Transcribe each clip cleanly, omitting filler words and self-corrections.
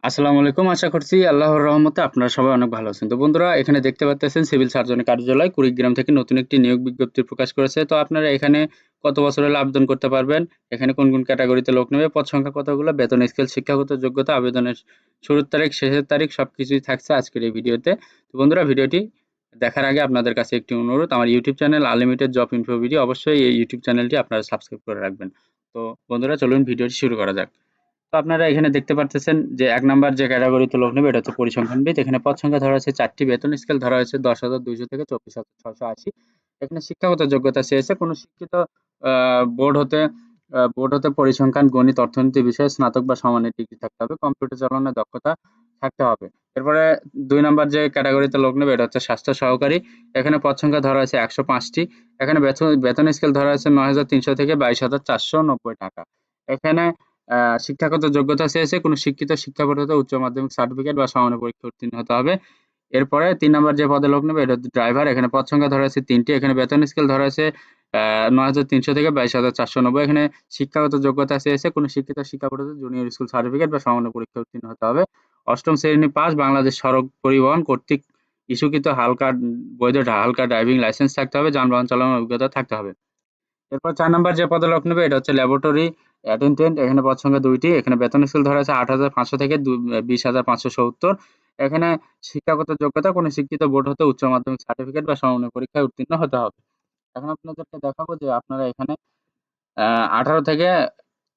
আসসালামু আলাইকুম। আশা করছি আল্লাহর রহমতে আপনারা সবাই অনেক ভালো আছেন। তো বন্ধুরা এখানে দেখতে পাচ্তেছেন সিভিল সার্জনের কার্যালয় কুড়িগ্রাম থেকে নতুন একটি নিয়োগ বিজ্ঞপ্তি প্রকাশ করেছে। তো আপনারা এখানে কত বছর হলে আবেদন করতে পারবেন, এখানে কোন ক্যাটাগরিতে লোক নেবে, পদ সংখ্যা কতগুলো, বেতন স্কেল, শিক্ষাগত যোগ্যতা, আবেদনের শুরুর তারিখ, শেষের তারিখ সবকিছুই থাকছে আজকের এই ভিডিওতে। তো বন্ধুরা ভিডিওটি দেখার আগে আপনাদের কাছে একটি অনুরোধ, আমার YouTube channel unlimited job info video অবশ্যই এই ইউটিউব চ্যানেলটি আপনারা সাবস্ক্রাইব করে রাখবেন। তো বন্ধুরা চলুন ভিডিওটি শুরু করা যাক। তো আপনারা এখানে দেখতে পারতেছেন যে ১ নাম্বার যে ক্যাটেগরিতে লোক নেবে এটা হচ্ছে পরিসংখ্যানবিদ। এখানে পদ সংখ্যা ধরা হয়েছে ৪ টি, বেতন স্কেল ধরা হয়েছে ১০,২০০ থেকে ২৪,৬৮০। এখানে শিক্ষাগত যোগ্যতা চেয়েছে কোনো শিক্ষিত আ বোর্ড হতে পরিসংখ্যান, গণিত, অর্থনীতি বিষয়ে স্নাতক বা সমানের ডিগ্রি থাকতে হবে। কম্পিউটার চালানোর দক্ষতা থাকতে হবে। এরপরে ২ নাম্বার যে ক্যাটেগরিতে লোক নেবে এটা হচ্ছে স্বাস্থ্য সহকারী। এখানে পদ সংখ্যা ধরা হয়েছে ১০৫ টি। এখানে বেতন স্কেল ধরা হয়েছে ৯,৩০০ থেকে ২২,৪৯০ টাকা। এখানে শিক্ষাগত যোগ্যতা চেয়েছে কোনো শিক্ষিত শিক্ষা বোর্ড হতে উচ্চ মাধ্যমিক সার্টিফিকেট বা সমানের পরীক্ষায় উত্তীর্ণ হতে হবে। এরপরে ৩ নাম্বার যে পদে লোক নেবে এটা হচ্ছে ড্রাইভার। এখানে পদ সংখ্যা ধরা হয়েছে ৩ টি। এখানে বেতন স্কেল ধরা হয়েছে ৯,৩০০ থেকে ২২,৪৯০। এখানে শিক্ষাগত যোগ্যতা চেয়েছে কোনো শিক্ষিত শিক্ষা বোর্ড হতে জুনিয়র স্কুল সার্টিফিকেট বা সমানের পরীক্ষায় উত্তীর্ণ হতে হবে। ৮ম শ্রেণী পাস, বাংলাদেশ সড়ক পরিবহন কর্তৃক ইস্যুকৃত বৈধ হালকা ড্রাইভিং লাইসেন্স থাকতে হবে, যানবাহন চালানোর অভিজ্ঞতা থাকতে হবে। এরপর ৪ নাম্বার যে পদে লোক নেবে এটা হচ্ছে ল্যাবরেটরি অ্যাটেনডেন্ট। এখানে পদ সংখ্যা ২ টি। এখানে বেতন স্কেল ধরা আছে ৮,৫০০ থেকে ২০,৫৭০। এখানে শিক্ষাগত যোগ্যতা কোনো শিক্ষিত বোর্ড হতে উচ্চ মাধ্যমিক সার্টিফিকেট বা সমমানের পরীক্ষায় উত্তীর্ণ হতে হবে। এখন আপনাদেরকে দেখাবো যে আপনারা এখানে আ ১৮ থেকে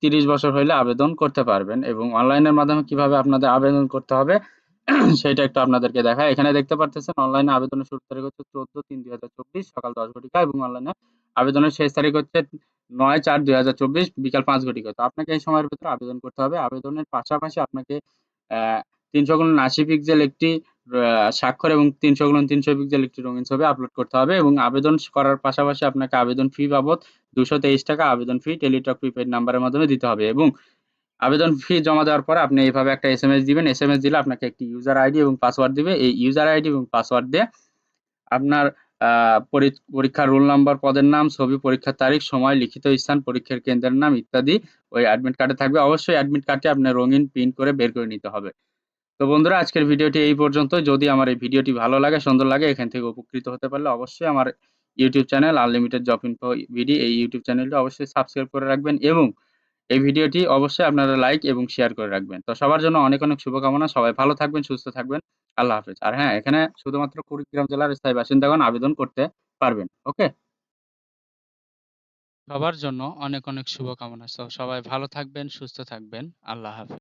৩০ বছর হইলে আবেদন করতে পারবেন এবং অনলাইনের মাধ্যমে কিভাবে আপনাদের আবেদন করতে হবে সেটা একটু আপনাদেরকে দেখাই। এখানে দেখতে পারতেছেন অনলাইনে আবেদনের শুরুর তারিখ হচ্ছে ১৪/৩/২০২৪ সকাল ১০ ঘটিকা এবং অনলাইনে আবেদনের শেষ তারিখ হচ্ছে ৯/৪/২০২৪ বিকাল ৫ ঘটিকা। তো আপনাকে এই সময়ের ভেতরে আবেদন করতে হবে। আবেদনের পাশাপাশি আপনাকে অ্যা ৩০০x৮০ পিক্সেল একটি স্বাক্ষর এবং ৩০০x৩০০ পিক্সেল একটি রঙিন ছবি আপলোড করতে হবে এবং আবেদন করার পাশাপাশি আপনাকে আবেদন ফি বাবদ ৳২২৩ আবেদন ফি টেলিটক প্রিপেইড নাম্বারের মাধ্যমে দিতে হবে এবং আবেদন ফি জমা দেওয়ার পরে আপনি এইভাবে একটা এসএমএস দিবেন। এসএমএস দিলে আপনাকে একটি ইউজার আইডি এবং পাসওয়ার্ড দিবে। এই ইউজার আইডি এবং পাসওয়ার্ড দিয়ে আপনার আ পরীক্ষার রোল নাম্বার, পদের নাম, ছবি, পরীক্ষার তারিখ, সময়, লিখিত স্থান, পরীক্ষার কেন্দ্রের নাম ইত্যাদি ওই অ্যাডমিট কার্ডে থাকবে। অবশ্যই অ্যাডমিট কার্ডটি আপনার রঙিন প্রিন্ট করে বের করে নিতে হবে। তো বন্ধুরা আজকের ভিডিওটি এই পর্যন্তই। যদি আমার এই ভিডিওটি ভালো লাগে, সুন্দর লাগে, এখান থেকে উপকৃত হতে পারলে অবশ্যই আমার YouTube channel unlimited job info BD এই ইউটিউব চ্যানেলটি অবশ্যই সাবস্ক্রাইব করে রাখবেন এবং এই ভিডিওটি অবশ্যই আপনারা লাইক এবং শেয়ার করে রাখবেন। তো সবার জন্য অনেক শুভকামনা। সবাই ভালো থাকবেন, সুস্থ থাকবেন। আল্লাহ হাফেজ। আর হ্যাঁ, এখানে শুধুমাত্র কুড়িগ্রাম জেলার স্থায়ী বাসিন্দাগণ আবেদন করতে পারবেন। ওকে? সবার জন্য অনেক শুভকামনা। সবাই ভালো থাকবেন, সুস্থ থাকবেন। আল্লাহ হাফেজ।